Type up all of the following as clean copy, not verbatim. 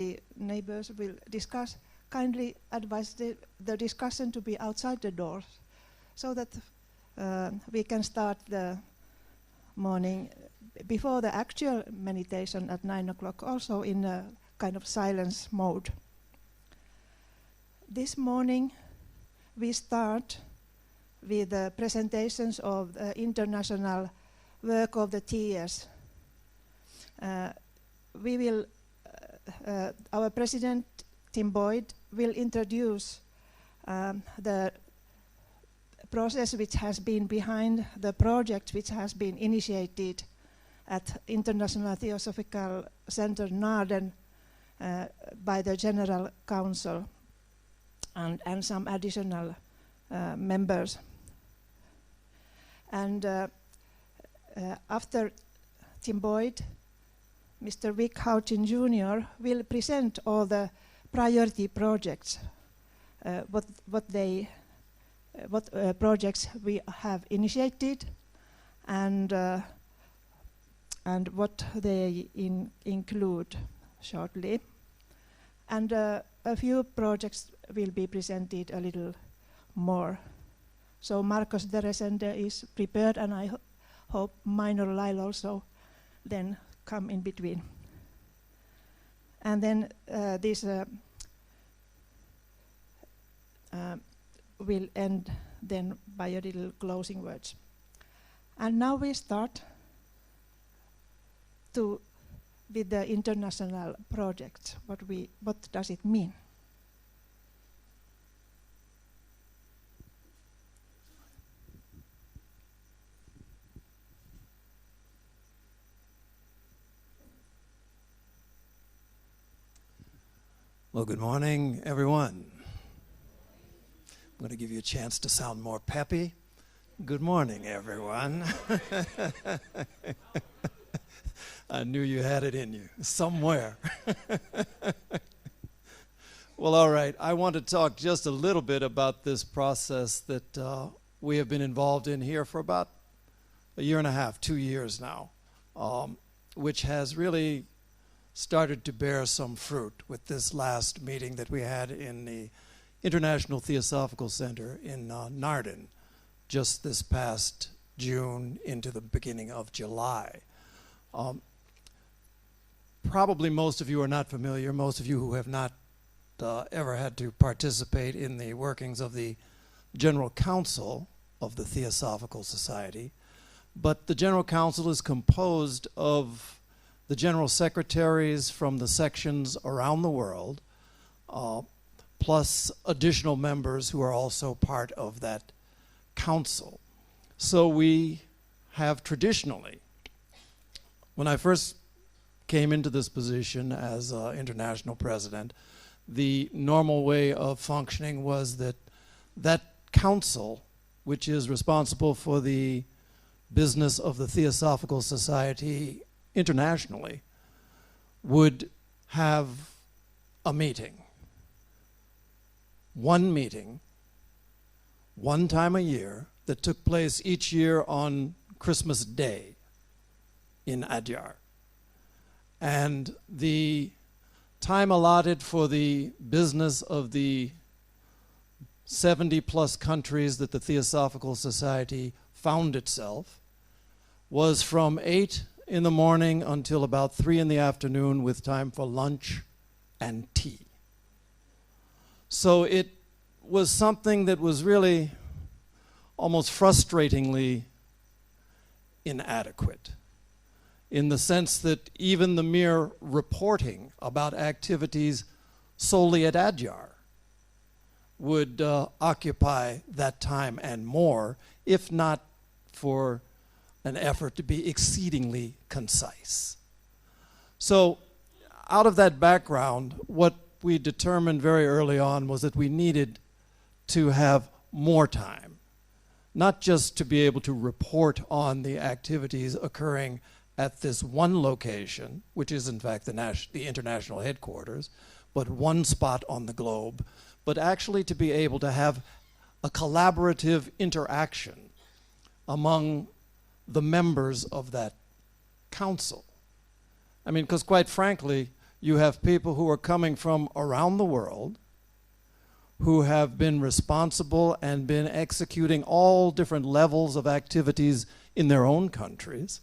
the neighbors will discuss, kindly advise the discussion to be outside the doors so that we can start the morning before the actual meditation at 9 o'clock, also in a kind of silence mode. This morning we start with the presentations of the international work of the TS. We will, our president, Tim Boyd, will introduce the process which has been behind the project which has been initiated at International Theosophical Center Naarden by the General Council and some additional members. And after Tim Boyd, Mr. Vic Houchin Jr. will present all the priority projects, what projects we have initiated, and what they include shortly. And a few projects will be presented a little more. So Marcos de Resende is prepared, and I hope Minor Lile also then come in between. And then this will end then by a little closing words. And now we start with the international project. What does it mean? Well, good morning, everyone. I'm going to give you a chance to sound more peppy. Good morning, everyone. I knew you had it in you somewhere. Well, all right. I want to talk just a little bit about this process that we have been involved in here for about a year and a half, 2 years now, which has really started to bear some fruit with this last meeting that we had in the International Theosophical Center in Naarden just this past June into the beginning of July. Probably most of you are not familiar, most of you who have not ever had to participate in the workings of the General Council of the Theosophical Society, but the General Council is composed of the general secretaries from the sections around the world, plus additional members who are also part of that council. So we have traditionally, when I first came into this position as international president, the normal way of functioning was that that council, which is responsible for the business of the Theosophical Society internationally, would have a meeting. One meeting, one time a year, that took place each year on Christmas Day in Adyar. And the time allotted for the business of the 70-plus countries that the Theosophical Society found itself was from 8 in the morning until about 3 in the afternoon, with time for lunch and tea. So it was something that was really almost frustratingly inadequate, in the sense that even the mere reporting about activities solely at Adyar would occupy that time and more, if not for an effort to be exceedingly concise. So out of that background, what we determined very early on was that we needed to have more time, not just to be able to report on the activities occurring at this one location, which is in fact the international headquarters, but one spot on the globe, but actually to be able to have a collaborative interaction among the members of that council. I mean, because quite frankly, you have people who are coming from around the world who have been responsible and been executing all different levels of activities in their own countries,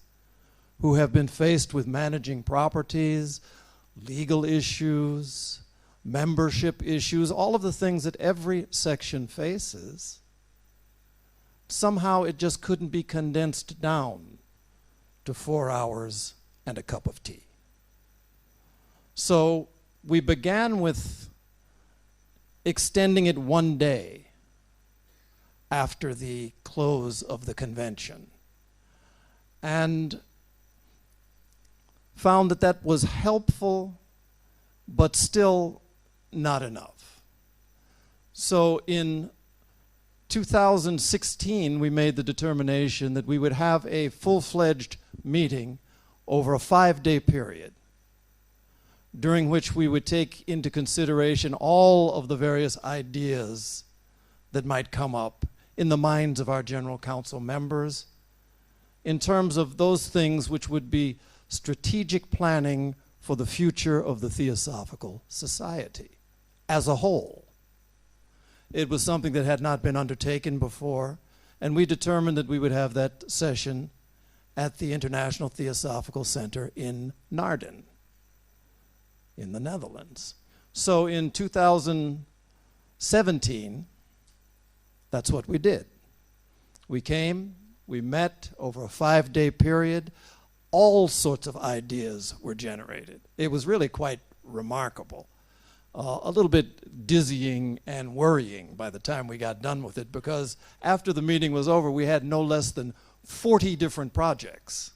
who have been faced with managing properties, legal issues, membership issues, all of the things that every section faces. Somehow it just couldn't be condensed down to 4 hours and a cup of tea. So we began with extending it 1 day after the close of the convention, and found that that was helpful, but still not enough. So in 2016, we made the determination that we would have a full-fledged meeting over a 5-day period, during which we would take into consideration all of the various ideas that might come up in the minds of our General Council members in terms of those things which would be strategic planning for the future of the Theosophical Society as a whole. It was something that had not been undertaken before, and we determined that we would have that session at the International Theosophical Center in Naarden, in the Netherlands. So in 2017, that's what we did. We came, we met over a 5-day period. All sorts of ideas were generated. It was really quite remarkable. A little bit dizzying and worrying by the time we got done with it, because after the meeting was over, we had no less than 40 different projects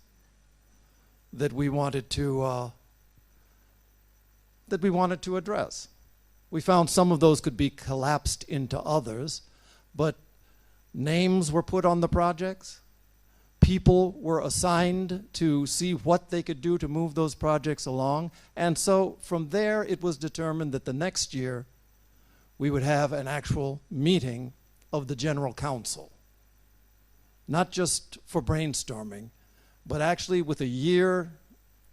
that we wanted to address. We found some of those could be collapsed into others, but names were put on the projects. People were assigned to see what they could do to move those projects along. And so from there, it was determined that the next year, we would have an actual meeting of the General Council. Not just for brainstorming, but actually with a year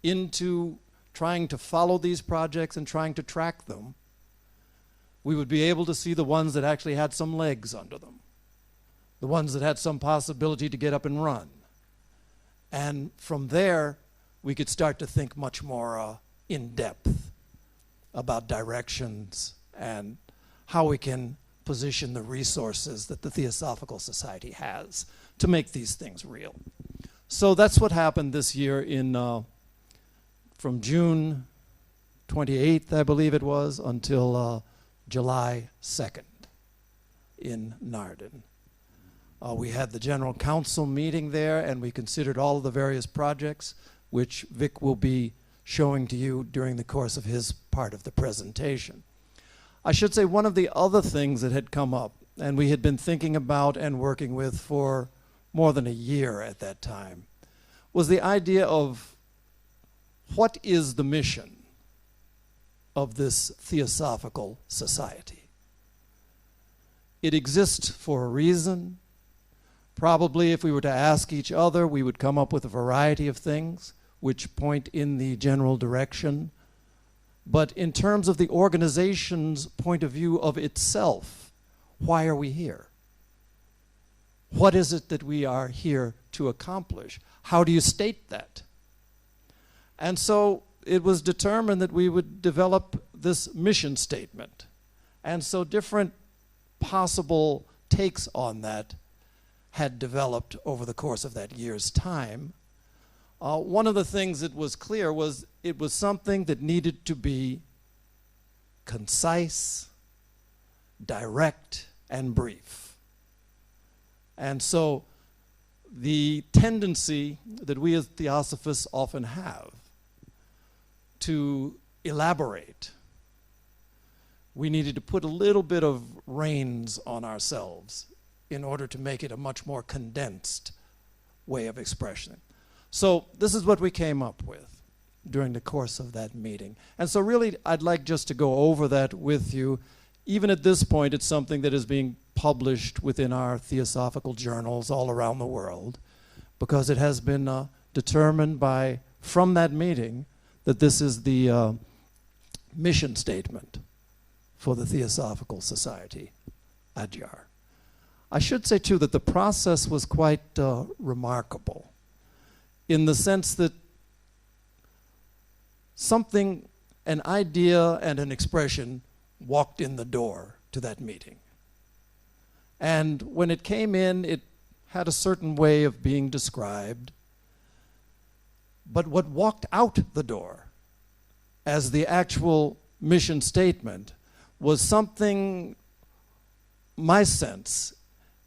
into trying to follow these projects and trying to track them, we would be able to see the ones that actually had some legs under them, the ones that had some possibility to get up and run. And from there, we could start to think much more in depth about directions and how we can position the resources that the Theosophical Society has to make these things real. So that's what happened this year from June 28th, I believe it was, until July 2nd in Naarden. We had the General Council meeting there, and we considered all of the various projects, which Vic will be showing to you during the course of his part of the presentation. I should say one of the other things that had come up, and we had been thinking about and working with for more than a year at that time, was the idea of what is the mission of this Theosophical Society? It exists for a reason. Probably if we were to ask each other, we would come up with a variety of things which point in the general direction. But in terms of the organization's point of view of itself, why are we here? What is it that we are here to accomplish? How do you state that? And so it was determined that we would develop this mission statement. And so different possible takes on that had developed over the course of that year's time. One of the things that was clear was it was something that needed to be concise, direct, and brief. And so the tendency that we as Theosophists often have to elaborate, we needed to put a little bit of reins on ourselves in order to make it a much more condensed way of expression. So this is what we came up with during the course of that meeting. And so really, I'd like just to go over that with you. Even at this point, it's something that is being published within our Theosophical journals all around the world, because it has been determined from that meeting that this is the mission statement for the Theosophical Society, Adyar. I should say, too, that the process was quite remarkable in the sense that something, an idea and an expression walked in the door to that meeting. And when it came in, it had a certain way of being described. But what walked out the door as the actual mission statement was something, my sense,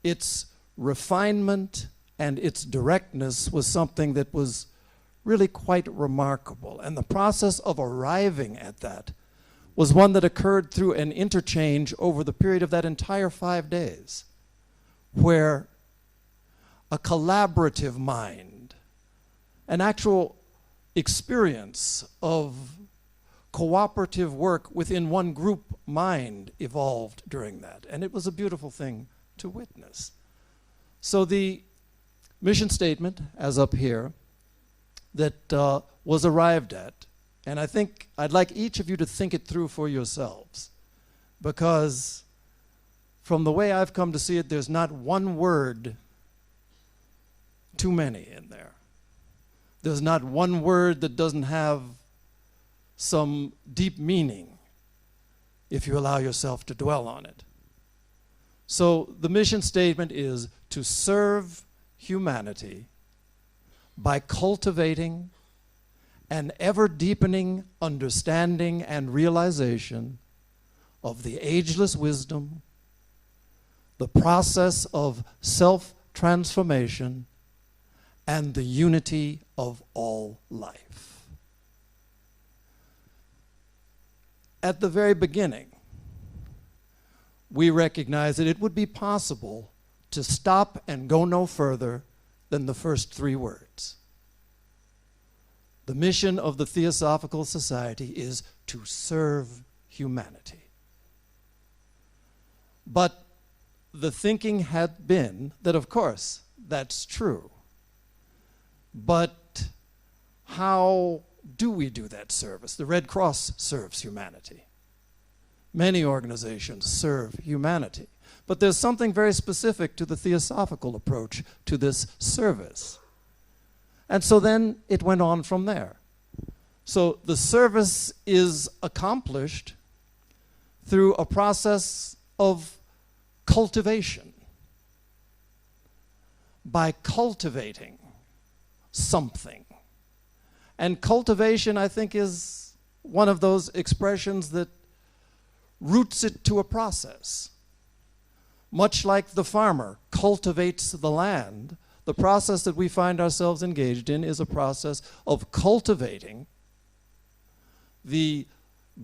its refinement and its directness was something that was really quite remarkable. And the process of arriving at that was one that occurred through an interchange over the period of that entire 5 days, where a collaborative mind, an actual experience of cooperative work within one group mind evolved during that. And it was a beautiful thing to witness. So the mission statement, as up here, that was arrived at, and I think I'd like each of you to think it through for yourselves, because from the way I've come to see it, there's not one word too many in there. There's not one word that doesn't have some deep meaning if you allow yourself to dwell on it. So the mission statement is to serve humanity by cultivating an ever-deepening understanding and realization of the ageless wisdom, the process of self-transformation, and the unity of all life. At the very beginning, we recognized that it would be possible to stop and go no further than the first 3 words. The mission of the Theosophical Society is to serve humanity. But the thinking had been that, of course, that's true. But how do we do that service? The Red Cross serves humanity. Many organizations serve humanity. But there's something very specific to the Theosophical approach to this service. And so then it went on from there. So the service is accomplished through a process of cultivation. By cultivating something. And cultivation, I think, is one of those expressions that roots it to a process. Much like the farmer cultivates the land, the process that we find ourselves engaged in is a process of cultivating the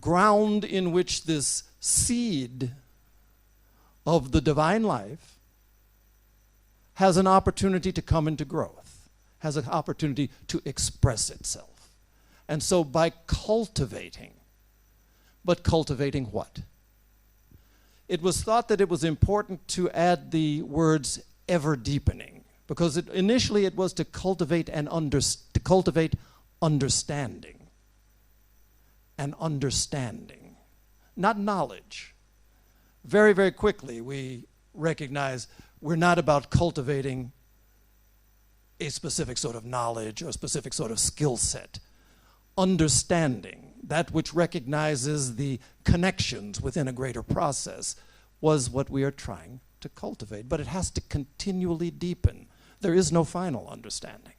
ground in which this seed of the divine life has an opportunity to come into growth, has an opportunity to express itself. And so by cultivating, but cultivating what? It was thought that it was important to add the words ever deepening, because initially it was to cultivate understanding. And understanding, not knowledge. Very, very quickly we recognize we're not about cultivating a specific sort of knowledge or a specific sort of skill set. Understanding, that which recognizes the connections within a greater process, was what we are trying to cultivate. But it has to continually deepen. There is no final understanding.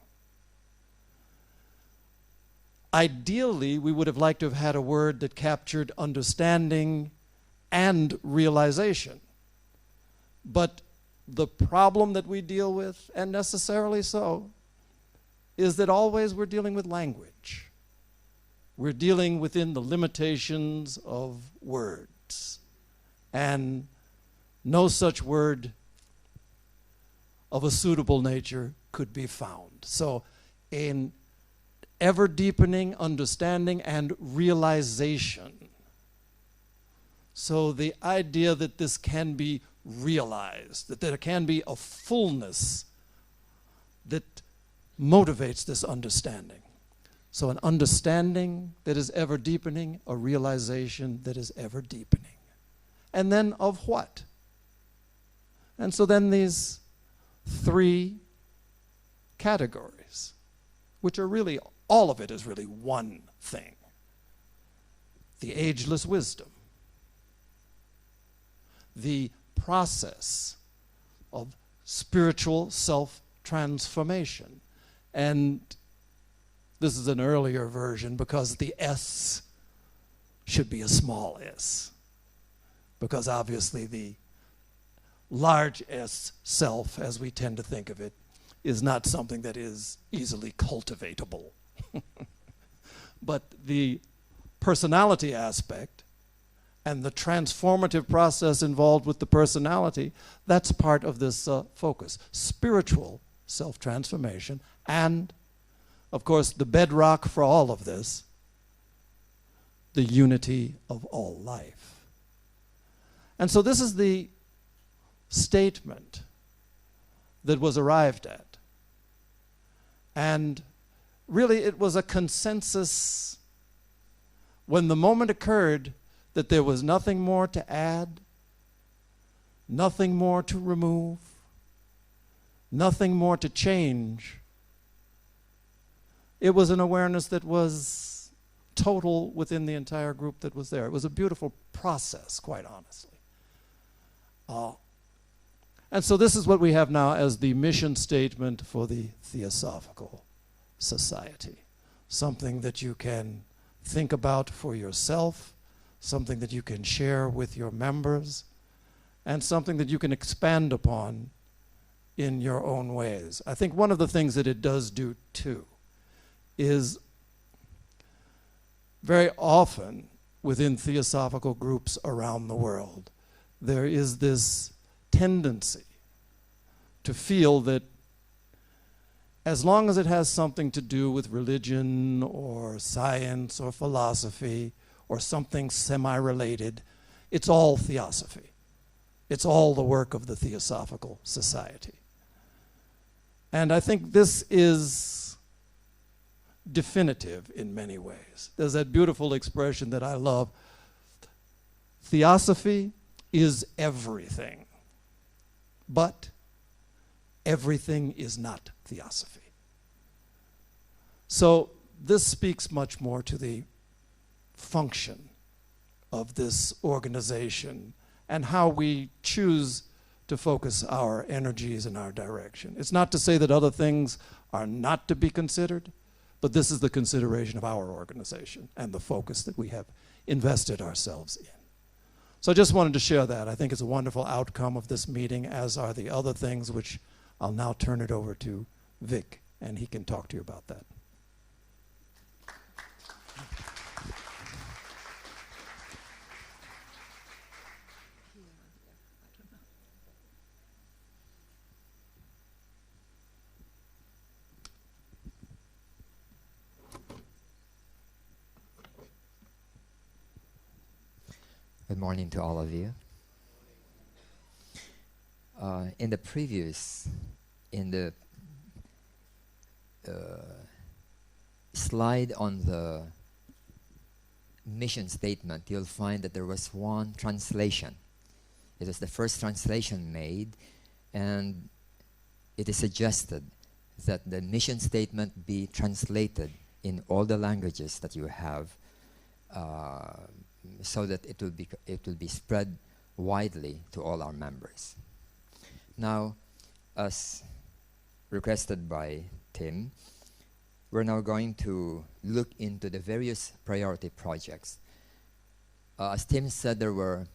Ideally, we would have liked to have had a word that captured understanding and realization. But the problem that we deal with, and necessarily so, is that always we're dealing with language. We're dealing within the limitations of words. And no such word of a suitable nature could be found. So in ever-deepening understanding and realization. So the idea that this can be realized, that there can be a fullness that motivates this understanding. So an understanding that is ever deepening, a realization that is ever deepening. And then of what? And so then these three categories, which are really, all of it is really one thing. The ageless wisdom, the process of spiritual self-transformation. And this is an earlier version because the S should be a small s. Because obviously the large S self, as we tend to think of it, is not something that is easily cultivatable. But the personality aspect and the transformative process involved with the personality, that's part of this focus. Spiritual self-transformation and, of course, the bedrock for all of this, the unity of all life. And so this is the statement that was arrived at. And really it was a consensus when the moment occurred that there was nothing more to add, nothing more to remove, nothing more to change. It was an awareness that was total within the entire group that was there. It was a beautiful process, quite honestly. And so this is what we have now as the mission statement for the Theosophical Society. Something that you can think about for yourself, something that you can share with your members, and something that you can expand upon in your own ways. I think one of the things that it does do too is very often within theosophical groups around the world, there is this tendency to feel that as long as it has something to do with religion or science or philosophy or something semi-related, it's all theosophy. It's all the work of the Theosophical Society. And I think this is definitive in many ways. There's that beautiful expression that I love. Theosophy is everything, but everything is not theosophy. So this speaks much more to the function of this organization and how we choose to focus our energies and our direction. It's not to say that other things are not to be considered, but this is the consideration of our organization and the focus that we have invested ourselves in. So I just wanted to share that. I think it's a wonderful outcome of this meeting, as are the other things, which I'll now turn it over to Vic, and he can talk to you about that. Good morning to all of you. In the slide on the mission statement, you'll find that there was one translation. It was the first translation made, and it is suggested that the mission statement be translated in all the languages that you have, so that it will be spread widely to all our members. Now, as requested by Tim, we're now going to look into the various priority projects. As Tim said, there were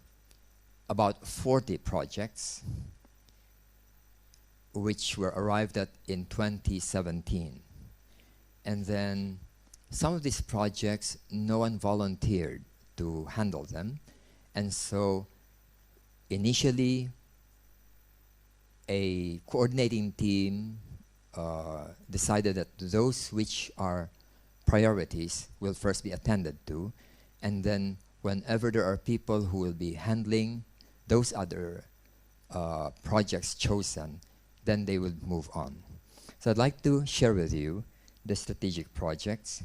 about 40 projects which were arrived at in 2017. And then some of these projects, no one volunteered to handle them. And so initially, a coordinating team decided that those which are priorities will first be attended to, and then whenever there are people who will be handling those other projects chosen, then they will move on. So I'd like to share with you the strategic projects.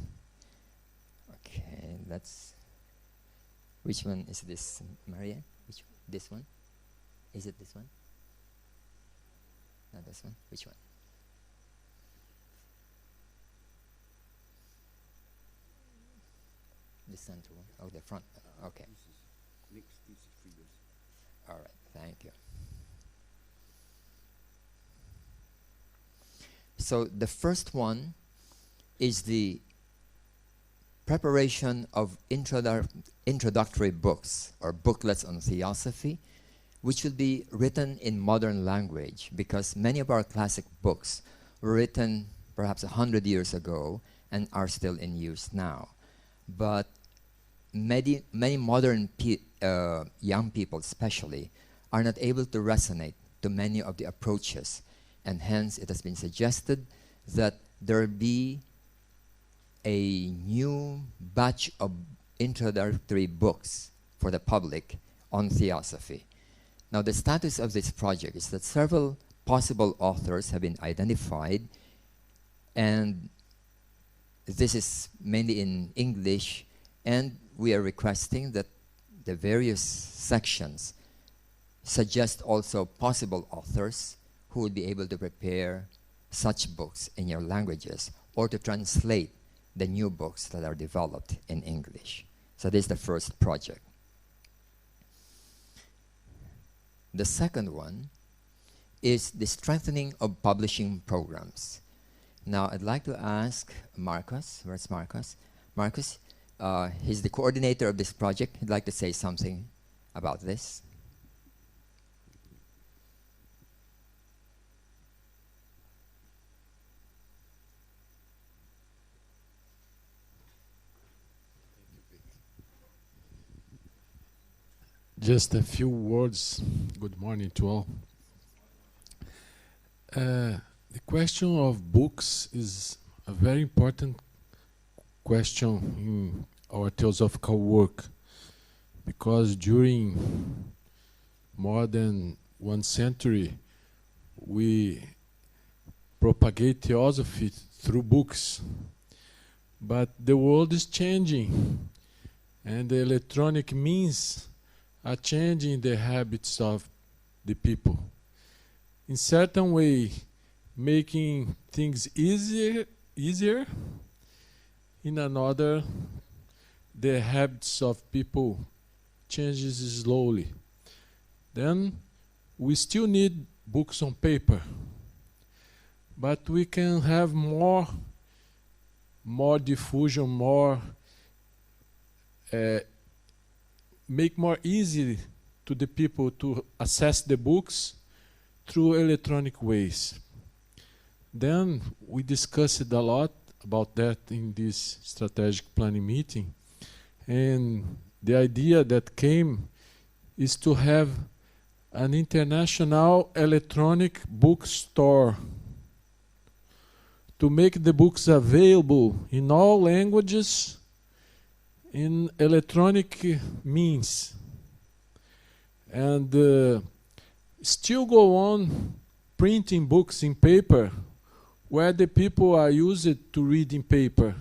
let's. Which one is this, Maria? This one? Is it this one? Not this one. Which one? The center one. Oh, the front. Okay. Next is figures. All right. Thank you. So the first one is the preparation of introductory books or booklets on theosophy, which will be written in modern language, because many of our classic books were written perhaps 100 years ago and are still in use now. But many modern young people especially are not able to resonate to many of the approaches, and hence it has been suggested that there be a new batch of introductory books for the public on theosophy. Now, the status of this project is that several possible authors have been identified, and this is mainly in English, and we are requesting that the various sections suggest also possible authors who would be able to prepare such books in your languages or to translate the new books that are developed in English. So this is the first project. The second one is the strengthening of publishing programs. Now, I'd like to ask Marcus. Where's Marcus? Marcus, he's the coordinator of this project. He'd like to say something about this. Just a few words. Good morning to all. The question of books is a very important question in our theosophical work, because during more than 1 century we propagate theosophy through books, but the world is changing and the electronic means are changing the habits of the people. In certain way, making things easier. In another, the habits of people changes slowly. Then we still need books on paper, but we can have more diffusion, make more easy to the people to access the books through electronic ways. Then we discussed a lot about that in this strategic planning meeting, and the idea that came is to have an international electronic bookstore to make the books available in all languages in electronic means, and still go on printing books in paper where the people are used to read in paper,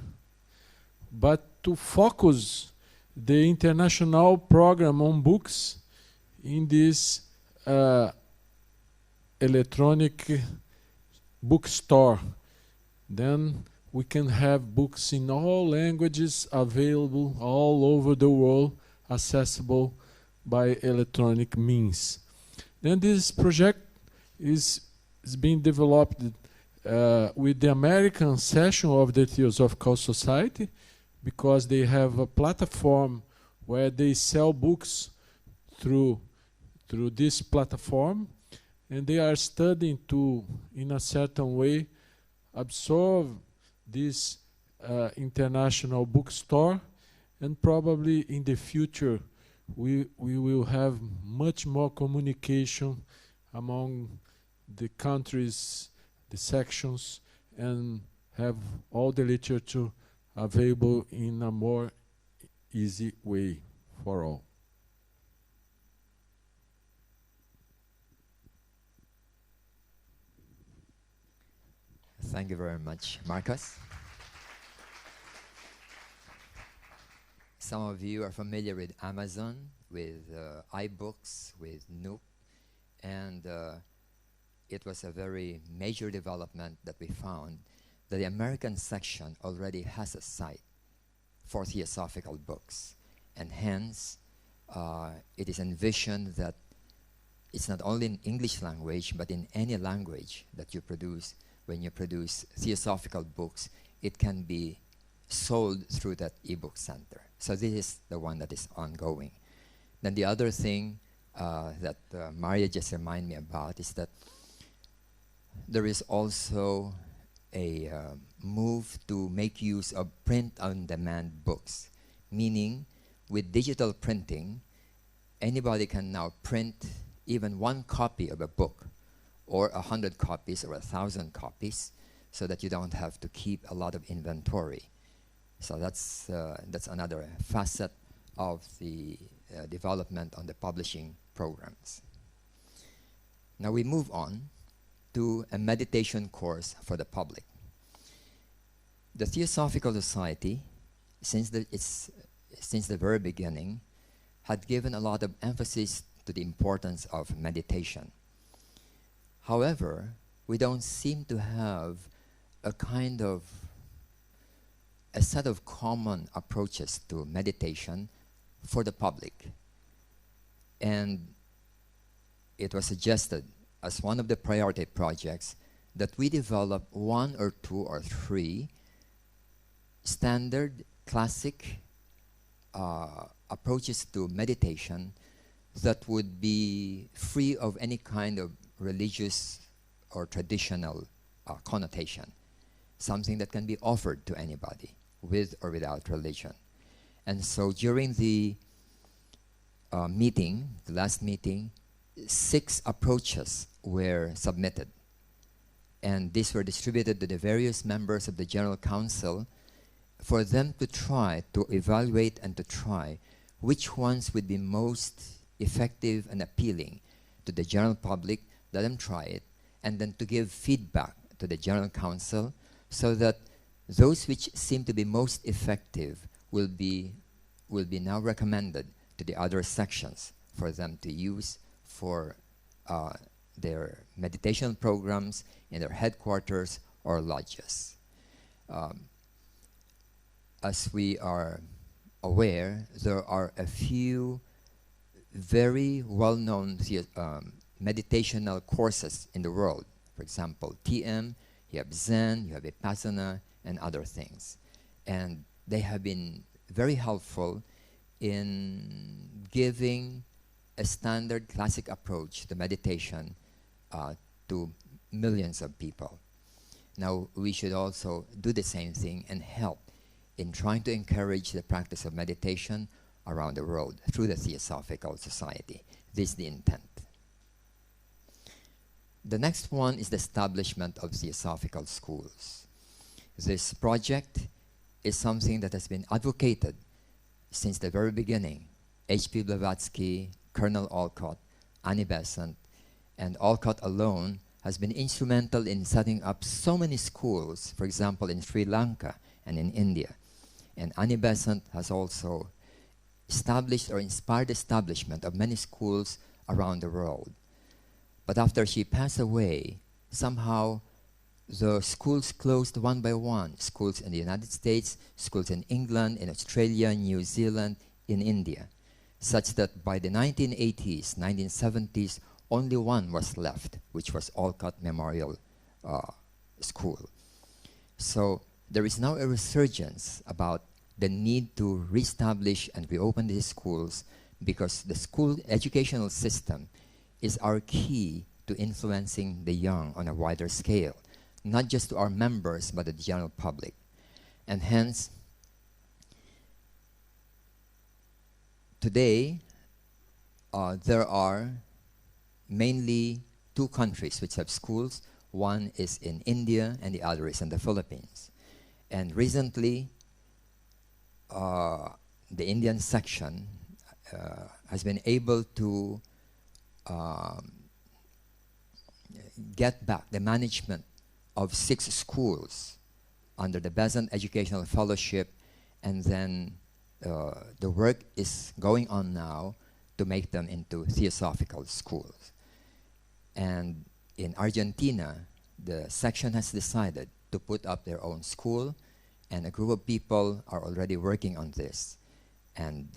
but to focus the international program on books in this electronic bookstore. Then we can have books in all languages available all over the world, accessible by electronic means. Then this project is being developed with the American section of the Theosophical Society, because they have a platform where they sell books through this platform, and they are studying to, in a certain way, absorb this international bookstore, and probably in the future we will have much more communication among the countries, the sections, and have all the literature available in a more easy way for all. Thank you very much, Marcus. Some of you are familiar with Amazon, with iBooks, with Nook, and it was a very major development that we found that the American section already has a site for Theosophical books, and hence it is envisioned that it's not only in English language, but in any language that you produce. When you produce Theosophical books, it can be sold through that ebook center. So this is the one that is ongoing. Then the other thing that Marja just reminded me about is that there is also a move to make use of print-on-demand books, meaning with digital printing, anybody can now print even one copy of a book, or 100 copies or 1,000 copies, so that you don't have to keep a lot of inventory. So that's another facet of the development on the publishing programs. Now we move on to a meditation course for the public. The Theosophical Society, since the very beginning, had given a lot of emphasis to the importance of meditation. However, we don't seem to have a set of common approaches to meditation for the public. And it was suggested as one of the priority projects that we develop 1 or 2 or 3 standard classic approaches to meditation that would be free of any kind of religious or traditional connotation, something that can be offered to anybody with or without religion. And so during the meeting, the last meeting, 6 approaches were submitted, and these were distributed to the various members of the General Council for them to try to evaluate and to try which ones would be most effective and appealing to the general public. Let them try it, and then to give feedback to the General Council so that those which seem to be most effective will be now recommended to the other sections for them to use for their meditation programs in their headquarters or lodges. As we are aware, there are a few very well-known meditational courses in the world. For example, TM, you have Zen, you have Vipassana, and other things. And they have been very helpful in giving a standard classic approach to meditation to millions of people. Now, we should also do the same thing and help in trying to encourage the practice of meditation around the world through the Theosophical Society. This is the intent. The next one is the establishment of Theosophical schools. This project is something that has been advocated since the very beginning. H.P. Blavatsky, Colonel Olcott, Annie Besant, and Olcott alone has been instrumental in setting up so many schools, for example, in Sri Lanka and in India. And Annie Besant has also established or inspired the establishment of many schools around the world. But after she passed away, somehow the schools closed one by one. Schools in the United States, schools in England, in Australia, New Zealand, in India. Such that by the 1980s, 1970s, only one was left, which was Olcott Memorial School. So there is now a resurgence about the need to reestablish and reopen these schools, because the school educational system is our key to influencing the young on a wider scale, not just to our members, but the general public. And hence, today, there are mainly 2 countries which have schools. One is in India and the other is in the Philippines. And recently, the Indian section has been able to get back the management of 6 schools under the Besant Educational Fellowship, and then the work is going on now to make them into Theosophical schools. And in Argentina, the section has decided to put up their own school, and a group of people are already working on this. And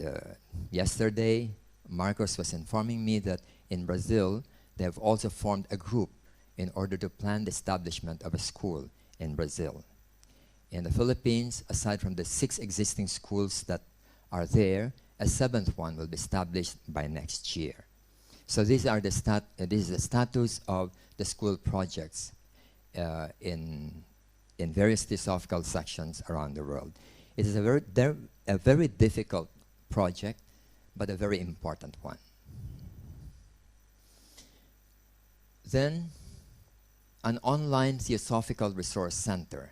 yesterday, Marcos was informing me that in Brazil, they have also formed a group in order to plan the establishment of a school in Brazil. In the Philippines, aside from the 6 existing schools that are there, a 7th one will be established by next year. So these are this is the status of the school projects in various Theosophical sections around the world. It is a very difficult project, but a very important one. Then, an online Theosophical resource center.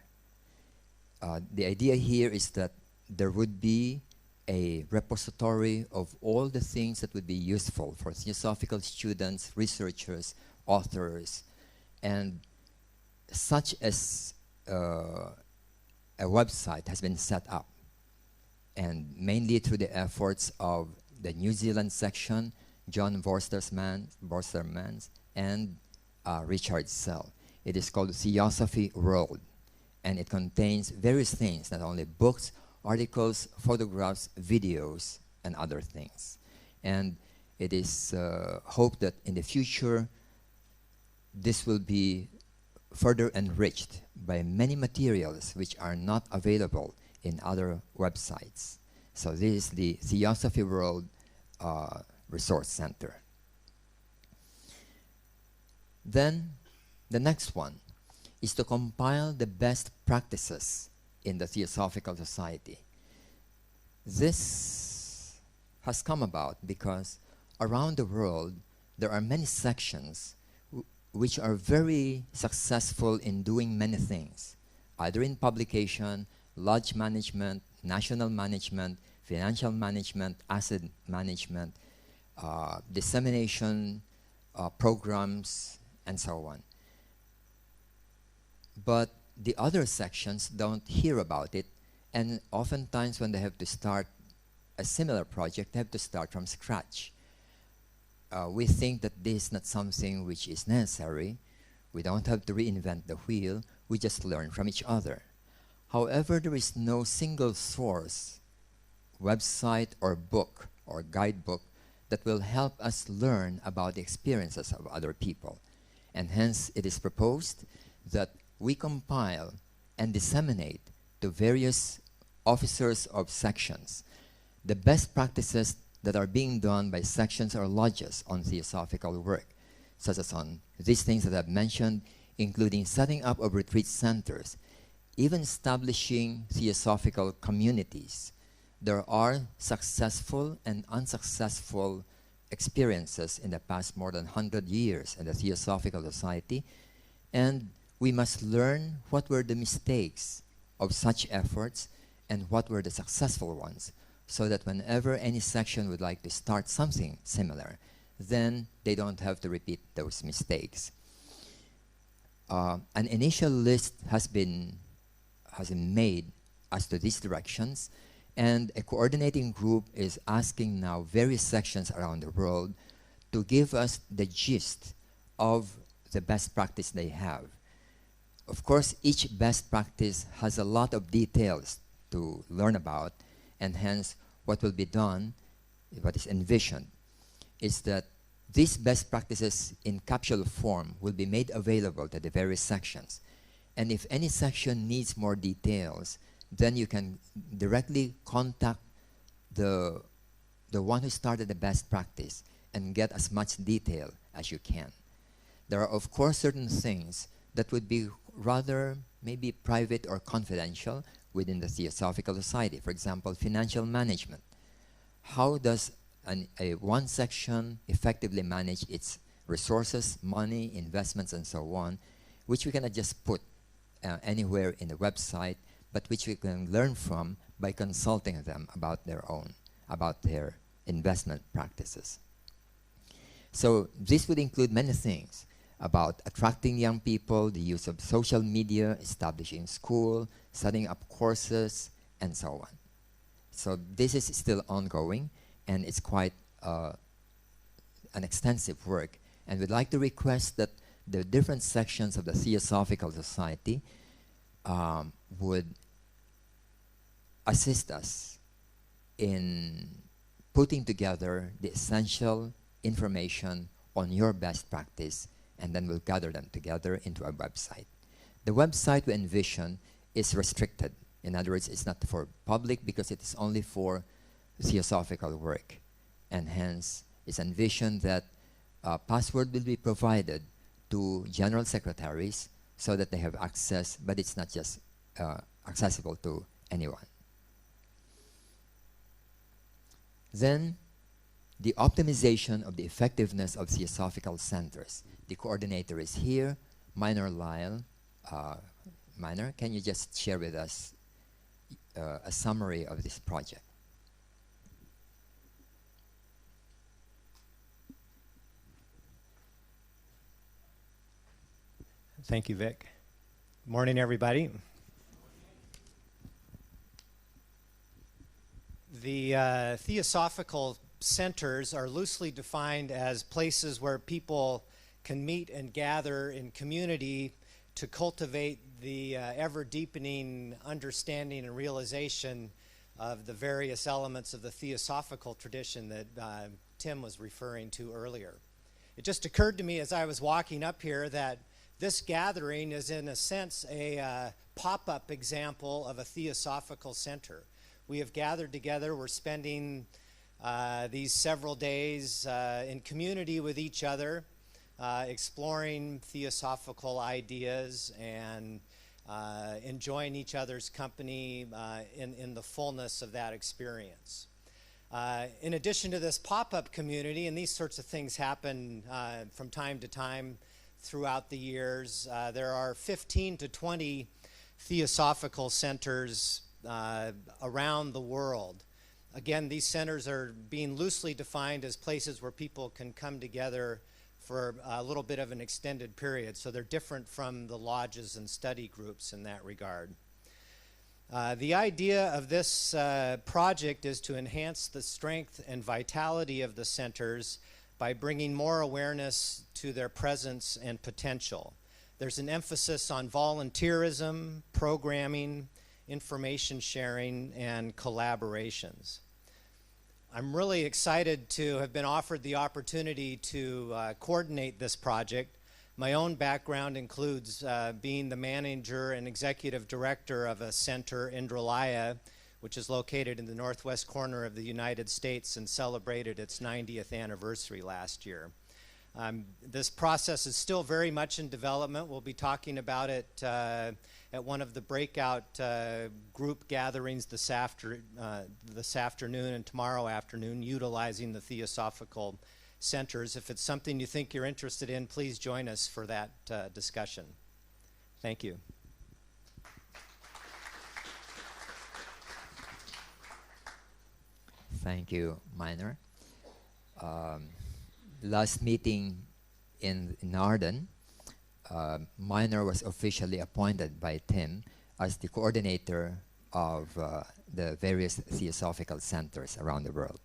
The idea here is that there would be a repository of all the things that would be useful for Theosophical students, researchers, authors, and such as a website has been set up, and mainly through the efforts of the New Zealand section, John Vorstermans, and Richard Sell. It is called Theosophy World, and it contains various things, not only books, articles, photographs, videos, and other things. And it is hoped that in the future, this will be further enriched by many materials which are not available in other websites. So this is the Theosophy World Resource Center. Then the next one is to compile the best practices in the Theosophical Society. This has come about because around the world there are many sections which are very successful in doing many things, either in publication, lodge management, national management, financial management, asset management, dissemination programs, and so on. But the other sections don't hear about it, and oftentimes when they have to start a similar project, they have to start from scratch. We think that this is not something which is necessary. We don't have to reinvent the wheel. We just learn from each other. However, there is no single source, website or book or guidebook that will help us learn about the experiences of other people. And hence, it is proposed that we compile and disseminate to various officers of sections the best practices that are being done by sections or lodges on Theosophical work, such as on these things that I've mentioned, including setting up of retreat centers, even establishing Theosophical communities. There are successful and unsuccessful experiences in the past more than 100 years in the Theosophical Society, and we must learn what were the mistakes of such efforts and what were the successful ones, so that whenever any section would like to start something similar, then they don't have to repeat those mistakes. An initial list has been made as to these directions, and a coordinating group is asking now various sections around the world to give us the gist of the best practice they have. Of course, each best practice has a lot of details to learn about, and hence what will be done, what is envisioned, is that these best practices in capsule form will be made available to the various sections. And if any section needs more details, then you can directly contact the one who started the best practice and get as much detail as you can. There are, of course, certain things that would be rather maybe private or confidential within the Theosophical Society. For example, financial management. How does one section effectively manage its resources, money, investments, and so on, which we cannot just put anywhere in the website, but which we can learn from by consulting them about their investment practices. So this would include many things about attracting young people, the use of social media, establishing school, setting up courses, and so on. So this is still ongoing, and it's quite an extensive work. And we'd like to request that the different sections of the Theosophical Society would assist us in putting together the essential information on your best practice, and then we'll gather them together into a website. The website we envision is restricted. In other words, it's not for public because it is only for theosophical work. And hence, it's envisioned that a password will be provided to general secretaries so that they have access, but it's not just accessible to anyone. Then, the optimization of the effectiveness of theosophical centers. The coordinator is here, Minor Lile. Minor, can you just share with us a summary of this project? Thank you, Vic. Morning, everybody. The Theosophical centers are loosely defined as places where people can meet and gather in community to cultivate the ever-deepening understanding and realization of the various elements of the Theosophical tradition that Tim was referring to earlier. It just occurred to me as I was walking up here that this gathering is, in a sense, a pop-up example of a Theosophical center. We have gathered together. We're spending these several days in community with each other, exploring theosophical ideas and enjoying each other's company in the fullness of that experience. In addition to this pop-up community, and these sorts of things happen from time to time throughout the years, there are 15 to 20 Theosophical centers around the world. Again, these centers are being loosely defined as places where people can come together for a little bit of an extended period, so they're different from the lodges and study groups in that regard. The idea of this project is to enhance the strength and vitality of the centers by bringing more awareness to their presence and potential. There's an emphasis on volunteerism, programming, information sharing, and collaborations. I'm really excited to have been offered the opportunity to coordinate this project. My own background includes being the manager and executive director of a center in Lile, which is located in the northwest corner of the United States and celebrated its 90th anniversary last year. This process is still very much in development. We'll be talking about it at one of the breakout group gatherings this afternoon and tomorrow afternoon, utilizing the Theosophical centers. If it's something you think you're interested in, please join us for that discussion. Thank you. Thank you, Minor. Last meeting in Arden, Minor was officially appointed by Tim as the coordinator of the various Theosophical centers around the world.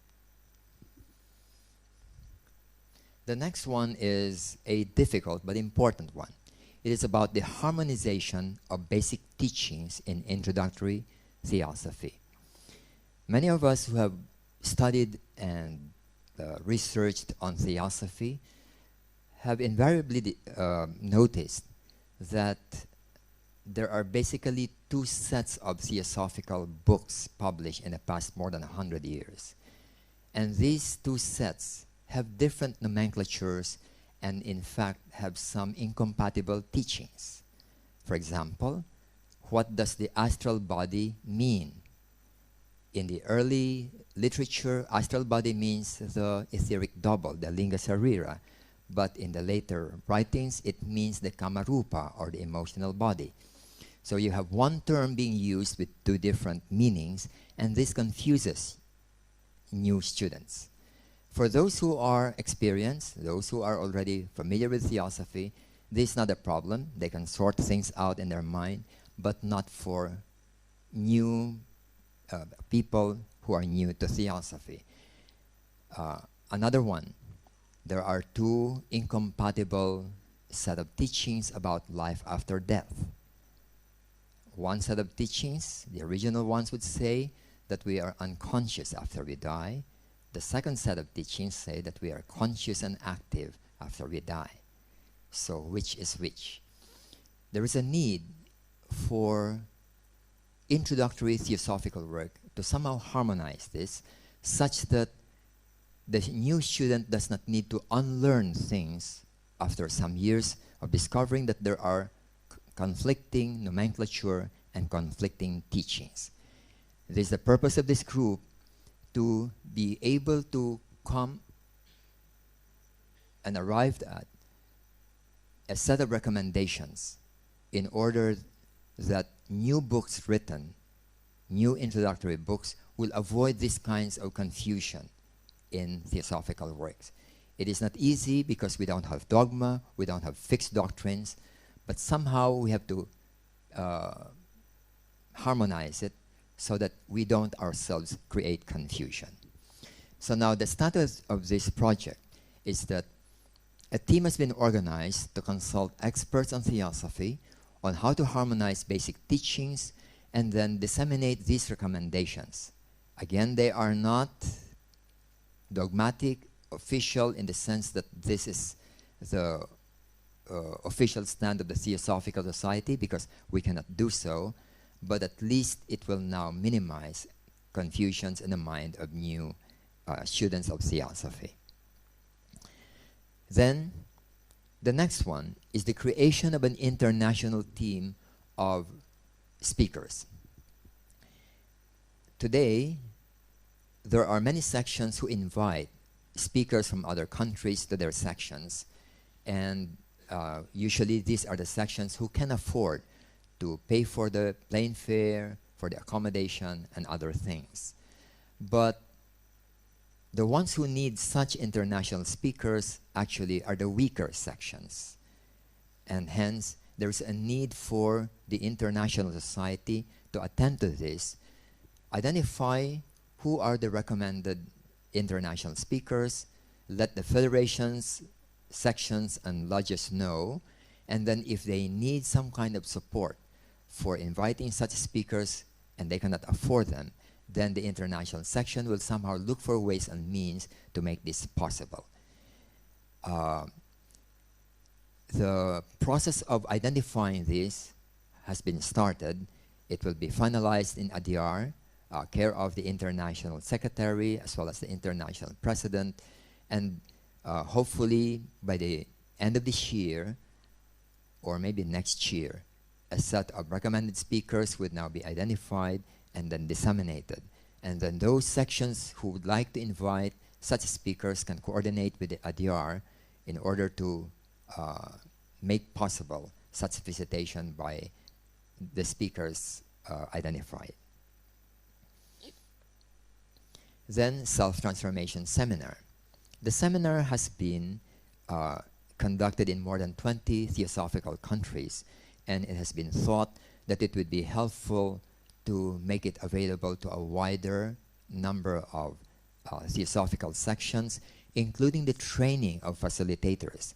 The next one is a difficult but important one. It is about the harmonization of basic teachings in introductory theosophy. Many of us who have studied and researched on theosophy have invariably noticed that there are basically two sets of theosophical books published in the past more than 100 years. And these two sets have different nomenclatures and in fact have some incompatible teachings. For example, what does the astral body mean? In the early literature, astral body means the etheric double, the linga sarira. But in the later writings, it means the kamarupa, or the emotional body. So you have one term being used with two different meanings, and this confuses new students. For those who are experienced, those who are already familiar with theosophy, this is not a problem. They can sort things out in their mind, but not for new people who are new to Theosophy. Another one, there are two incompatible set of teachings about life after death. One set of teachings, the original ones, would say that we are unconscious after we die. The second set of teachings say that we are conscious and active after we die. So which is which? There is a need for introductory theosophical work to somehow harmonize this, such that the new student does not need to unlearn things after some years of discovering that there are conflicting nomenclature and conflicting teachings. It is the purpose of this group to be able to come and arrive at a set of recommendations in order that new books written, new introductory books, will avoid these kinds of confusion in theosophical works. It is not easy because we don't have dogma, we don't have fixed doctrines, but somehow we have to harmonize it so that we don't ourselves create confusion. So now the status of this project is that a team has been organized to consult experts on theosophy on how to harmonize basic teachings and then disseminate these recommendations. Again, they are not dogmatic, official, in the sense that this is the official stand of the Theosophical Society, because we cannot do so, but at least it will now minimize confusions in the mind of new students of Theosophy. Then, the next one is the creation of an international team of speakers. Today, there are many sections who invite speakers from other countries to their sections, and usually these are the sections who can afford to pay for the plane fare, for the accommodation, and other things. But the ones who need such international speakers actually are the weaker sections. And hence, there's a need for the international society to attend to this, identify who are the recommended international speakers, let the federations, sections, and lodges know, and then if they need some kind of support for inviting such speakers and they cannot afford them, then the international section will somehow look for ways and means to make this possible. The process of identifying this has been started. It will be finalized in ADR, care of the international secretary as well as the international president, and hopefully by the end of this year or maybe next year, a set of recommended speakers would now be identified and then disseminated. And then those sections who would like to invite such speakers can coordinate with the ADR in order to make possible such visitation by the speakers identified. Then, self-transformation seminar. The seminar has been conducted in more than 20 theosophical countries, and it has been thought that it would be helpful to make it available to a wider number of theosophical sections, including the training of facilitators.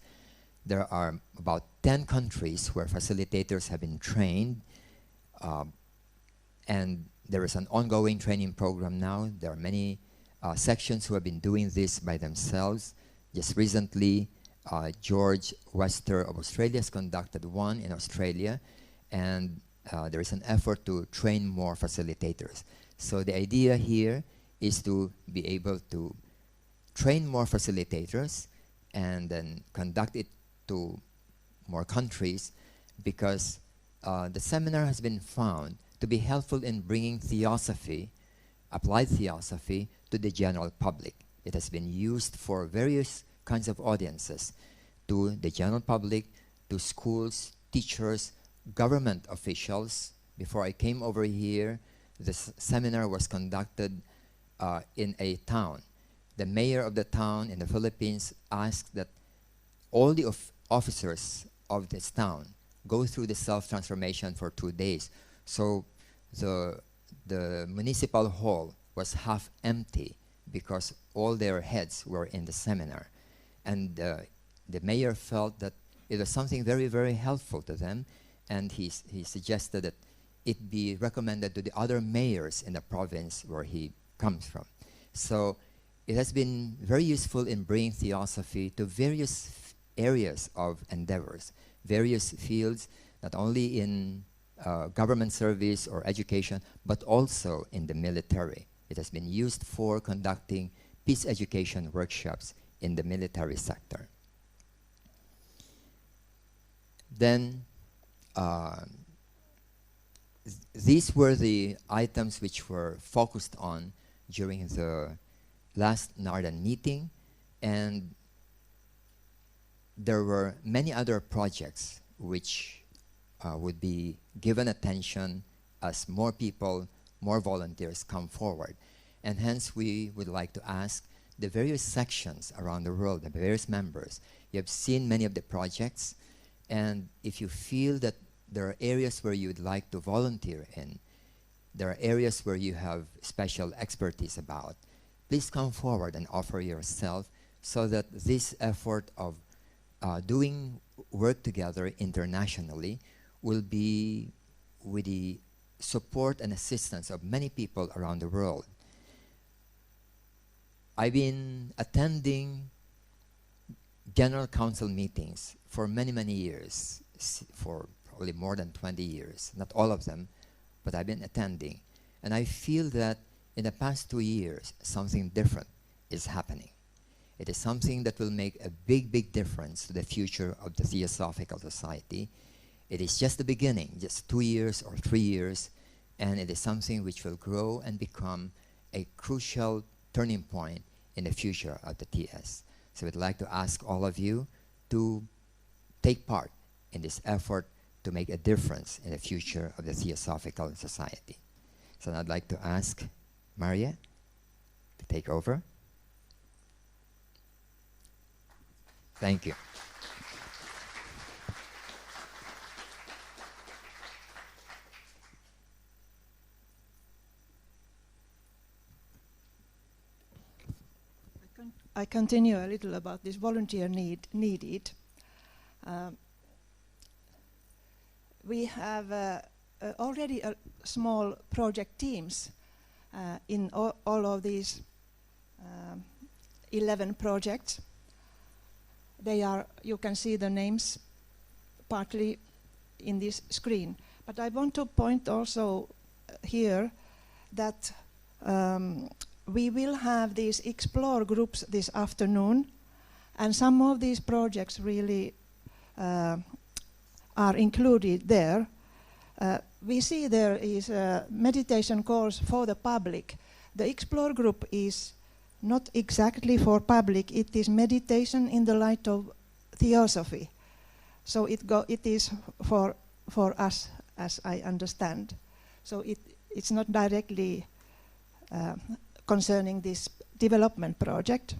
There are about 10 countries where facilitators have been trained, and there is an ongoing training program now. There are many sections who have been doing this by themselves. Just recently, George Wester of Australia has conducted one in Australia, and there is an effort to train more facilitators. So the idea here is to be able to train more facilitators and then conduct it to more countries, because the seminar has been found to be helpful in bringing theosophy, applied theosophy, to the general public. It has been used for various kinds of audiences, to the general public, to schools, teachers, government officials. Before I came over here, this seminar was conducted in a town. The mayor of the town in the Philippines asked that all the officers of this town go through the self-transformation for 2 days. So the municipal hall was half empty because all their heads were in the seminar. And the mayor felt that it was something very, very helpful to them, and he suggested that it be recommended to the other mayors in the province where he comes from. So it has been very useful in bringing theosophy to various areas of endeavors, various fields, not only in government service or education, but also in the military. It has been used for conducting peace education workshops in the military sector. Then these were the items which were focused on during the last Nardan meeting, and there were many other projects which would be given attention as more people, more volunteers come forward. And hence we would like to ask the various sections around the world, the various members. You have seen many of the projects, and if you feel that there are areas where you would like to volunteer in, there are areas where you have special expertise about, please come forward and offer yourself so that this effort of doing work together internationally will be with the support and assistance of many people around the world. I've been attending General Council meetings for many, many years, for probably more than 20 years. Not all of them, but I've been attending. And I feel that in the past 2 years, something different is happening. It is something that will make a big, big difference to the future of the Theosophical Society. It is just the beginning, just 2 years or 3 years, and it is something which will grow and become a crucial turning point in the future of the TS. So I'd like to ask all of you to take part in this effort to make a difference in the future of the Theosophical Society. So I'd like to ask Marja to take over. Thank you. I continue a little about this volunteer needed. We have already small project teams in all of these 11 projects. They are, you can see the names partly in this screen. But I want to point also here that we will have these explore groups this afternoon, and some of these projects really are included there. We see there is a meditation course for the public. The explore group is not exactly for public, it is meditation in the light of theosophy. So it is for us, as I understand. So it's not directly concerning this development project.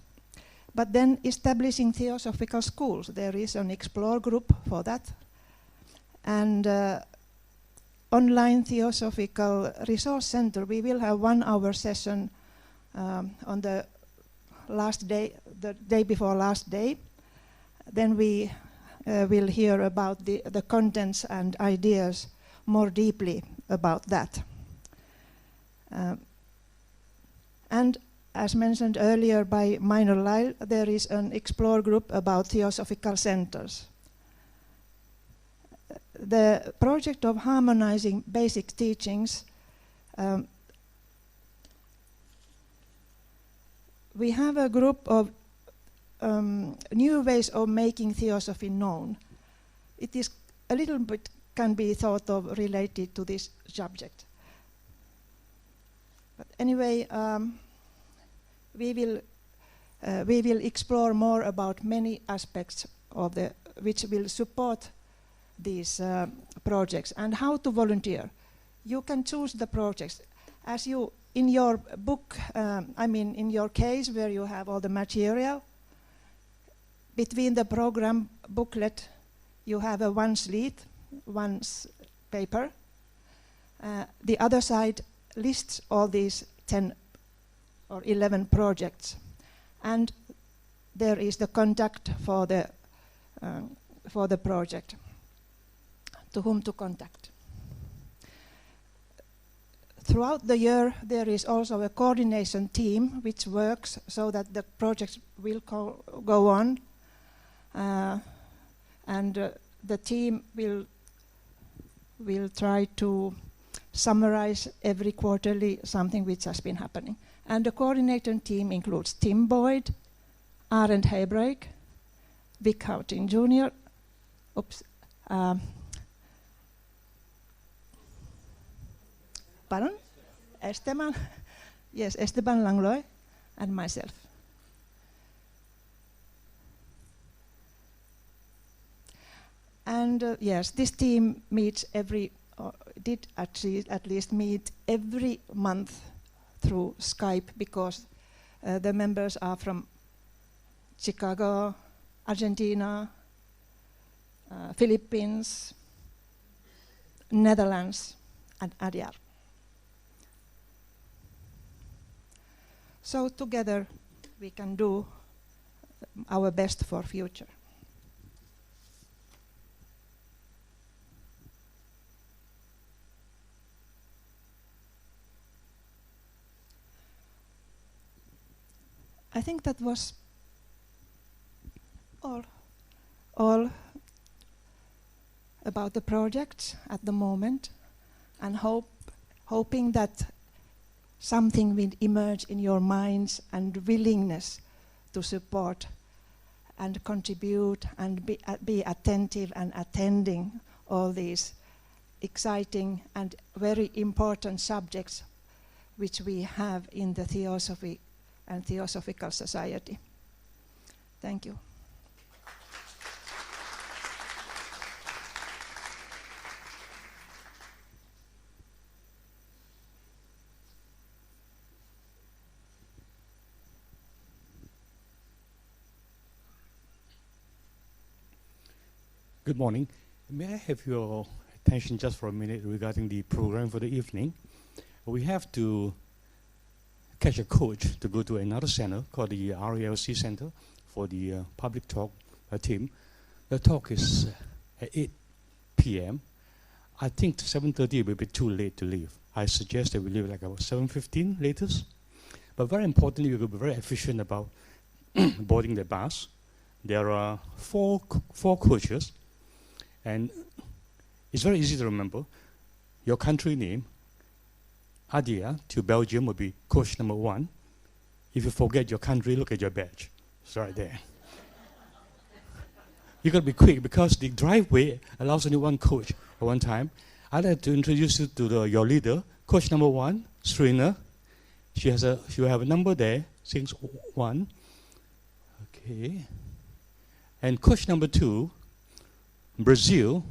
But then establishing theosophical schools, there is an explore group for that. And online Theosophical Resource Center, we will have 1 hour session on the last day, the day before last day. Then we will hear about the contents and ideas more deeply about that. And as mentioned earlier by Minor Lile, there is an explore group about Theosophical centers. The project of harmonizing basic teachings, we have a group of new ways of making theosophy known. It is a little bit can be thought of related to this subject. But anyway, we will explore more about many aspects of which will support these projects and how to volunteer. You can choose the projects as you in your book. In your case where you have all the material. Between the program booklet, you have a one sheet, one paper. The other side lists all these 10 or 11 projects. And there is the contact for the project, to whom to contact. Throughout the year, there is also a coordination team which works so that the projects will go on. The team will try to summarize every quarterly something which has been happening. And the coordinating team includes Tim Boyd, Arend Heybreuk, Vic Houghton Jr., pardon? Esteban, yes, Esteban Langlois, and myself. And yes, this team meets did at least meet every month through Skype, because the members are from Chicago, Argentina, Philippines, Netherlands, and Adyar. So together we can do our best for future. I think that was all about the project at the moment, and hoping that something will emerge in your minds, and willingness to support and contribute and be attentive and attending all these exciting and very important subjects which we have in the Theosophy and Theosophical Society. Thank you. Good morning. May I have your attention just for a minute regarding the program for the evening? We have to catch a coach to go to another center called the RALC Center for the public talk team. The talk is at 8 p.m. I think 7:30 will be too late to leave. I suggest that we leave like about 7:15 latest. But very importantly, we will be very efficient about boarding the bus. There are four coaches, and it's very easy to remember. Your country name, Adia to Belgium will be coach number 1. If you forget your country, look at your badge. It's right there. You got to be quick because the driveway allows only one coach at one time. I'd like to introduce you to your leader, coach number 1, Srina. She will have a number there, 6-1. Okay. And coach number 2, Brazil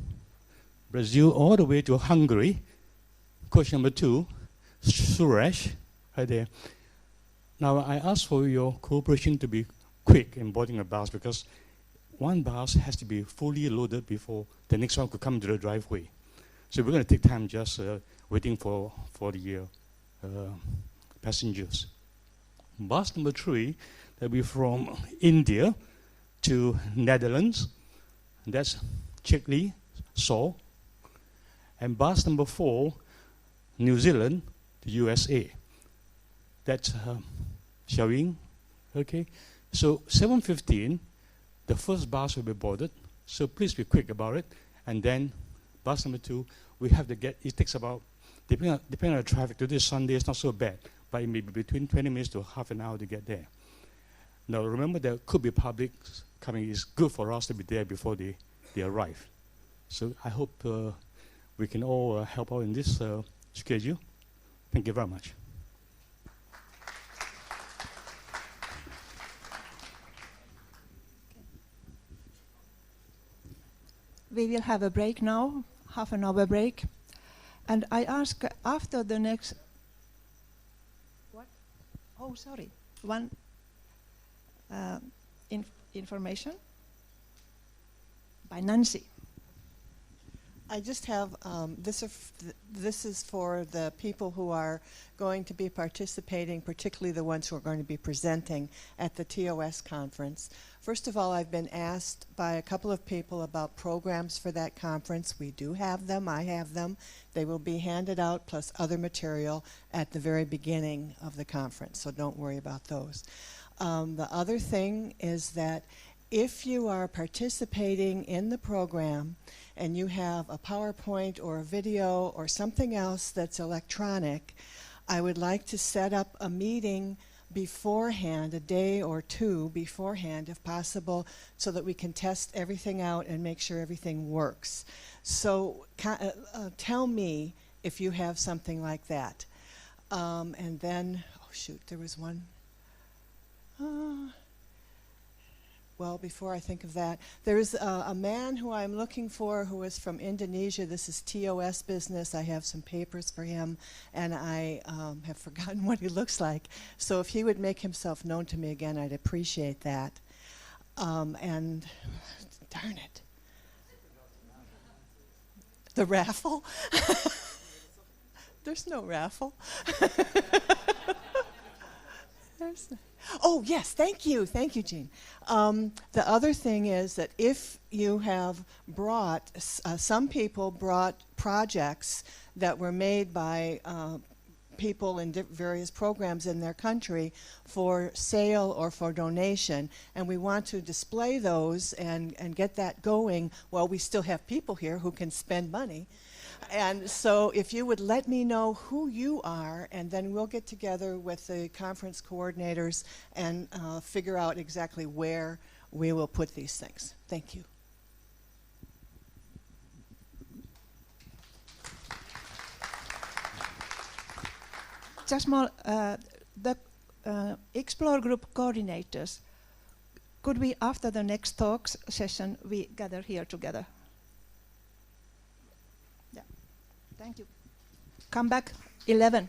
all the way to Hungary. Coach number 2, Suresh, right there. Now I ask for your cooperation to be quick in boarding a bus, because one bus has to be fully loaded before the next one could come to the driveway. So we're going to take time just waiting for the passengers. Bus number 3, that'll be from India to Netherlands. That's Chickley, Saul. And bus number 4, New Zealand to USA. That's Xiaoying. Okay. So 7:15, the first bus will be boarded. So please be quick about it. And then bus number 2, we have to get. It takes about, depending on the traffic. Today Sunday, it's not so bad, but it may be between 20 minutes to half an hour to get there. Now remember, there could be public coming. It's good for us to be there before they arrive. So I hope we can all help out in this schedule. Thank you very much. We will have a break now, half an hour break. And I ask after the next, what? Oh, sorry. One information by Nancy. I just have, this is for the people who are going to be participating, particularly the ones who are going to be presenting at the TOS conference. First of all, I've been asked by a couple of people about programs for that conference. We do have them. I have them. They will be handed out plus other material at the very beginning of the conference, so don't worry about those. The other thing is that if you are participating in the program and you have a PowerPoint or a video or something else that's electronic, I would like to set up a meeting beforehand, a day or two beforehand if possible, so that we can test everything out and make sure everything works. So tell me if you have something like that. And then, oh shoot, there was one. Well, before I think of that, there's a man who I'm looking for who is from Indonesia. This is TOS business. I have some papers for him, and I have forgotten what he looks like. So if he would make himself known to me again, I'd appreciate that. And darn it. The raffle? There's no raffle. There's no. Oh, yes, thank you, Jean. The other thing is that if you have brought, some people brought projects that were made by people in various programs in their country for sale or for donation, and we want to display those and get that going while we still have people here who can spend money. And so if you would let me know who you are, and then we'll get together with the conference coordinators and figure out exactly where we will put these things. Thank you. Just more, the Explore Group coordinators, could we, after the next talks session, we gather here together? Yeah. Thank you. Come back 11.